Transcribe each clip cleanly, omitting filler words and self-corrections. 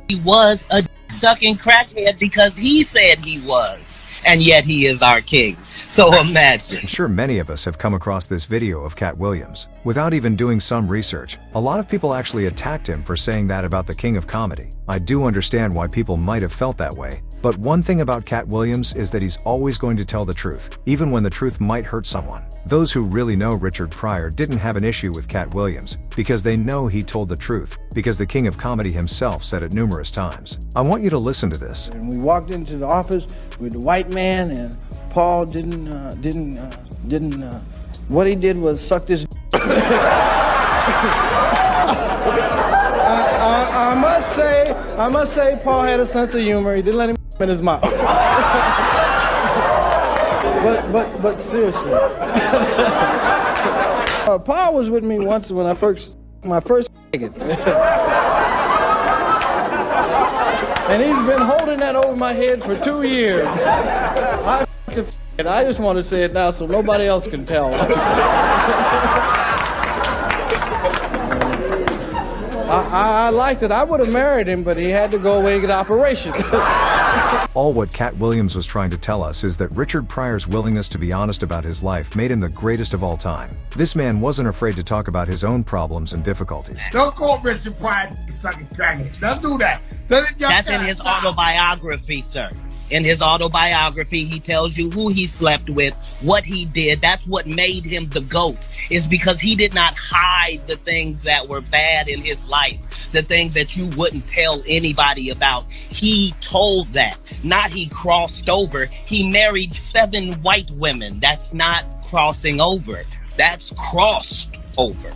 he was a sucking crackhead because he said he was, and yet he is our king. So imagine. I'm sure many of us have come across this video of Katt Williams. Without even doing some research, a lot of people actually attacked him for saying that about the king of comedy. I do understand why people might have felt that way, but one thing about Katt Williams is that he's always going to tell the truth, even when the truth might hurt someone. Those who really know Richard Pryor didn't have an issue with Katt Williams, because they know he told the truth, because the king of comedy himself said it numerous times. I want you to listen to this. And we walked into the office with the white man, and Paul didn't. What he did was suck this. I must say, Paul had a sense of humor. He didn't let him in his mouth. but seriously, Paul was with me once when my first and he's been holding that over my head for 2 years. I just want to say it now so nobody else can tell. I liked it. I would have married him, but he had to go away and get an operation. All what Katt Williams was trying to tell us is that Richard Pryor's willingness to be honest about his life made him the greatest of all time. This man wasn't afraid to talk about his own problems and difficulties. Don't call Richard Pryor sucking crackhead. Don't do that. That's in his autobiography, sir. In his autobiography, he tells you who he slept with, what he did. That's what made him the GOAT, is because he did not hide the things that were bad in his life, the things that you wouldn't tell anybody about. He told that. Not he crossed over. He married 7 white women. That's not crossing over. That's crossed over.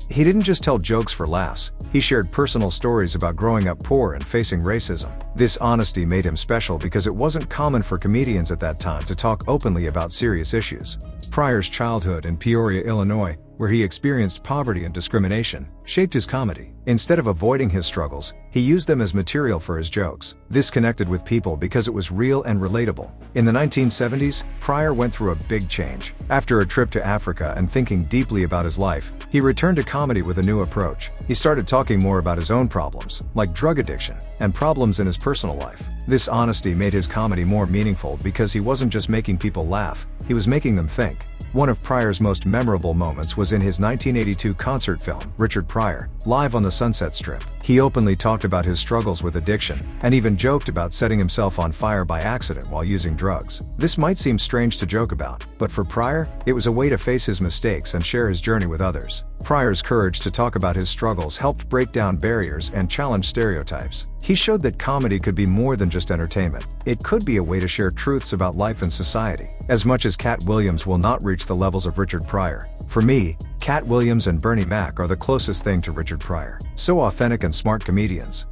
He didn't just tell jokes for laughs. He shared personal stories about growing up poor and facing racism. This honesty made him special because it wasn't common for comedians at that time to talk openly about serious issues. Pryor's childhood in Peoria, Illinois, where he experienced poverty and discrimination, shaped his comedy. Instead of avoiding his struggles, he used them as material for his jokes. This connected with people because it was real and relatable. In the 1970s, Pryor went through a big change. After a trip to Africa and thinking deeply about his life, he returned to comedy with a new approach. He started talking more about his own problems, like drug addiction, and problems in his personal life. This honesty made his comedy more meaningful because he wasn't just making people laugh, he was making them think. One of Pryor's most memorable moments was in his 1982 concert film, Richard Pryor, Live on the Sunset Strip. He openly talked about his struggles with addiction, and even joked about setting himself on fire by accident while using drugs. This might seem strange to joke about, but for Pryor, it was a way to face his mistakes and share his journey with others. Pryor's courage to talk about his struggles helped break down barriers and challenge stereotypes. He showed that comedy could be more than just entertainment. It could be a way to share truths about life and society. As much as Katt Williams will not reach the levels of Richard Pryor, for me, Katt Williams and Bernie Mac are the closest thing to Richard Pryor. So authentic and smart comedians.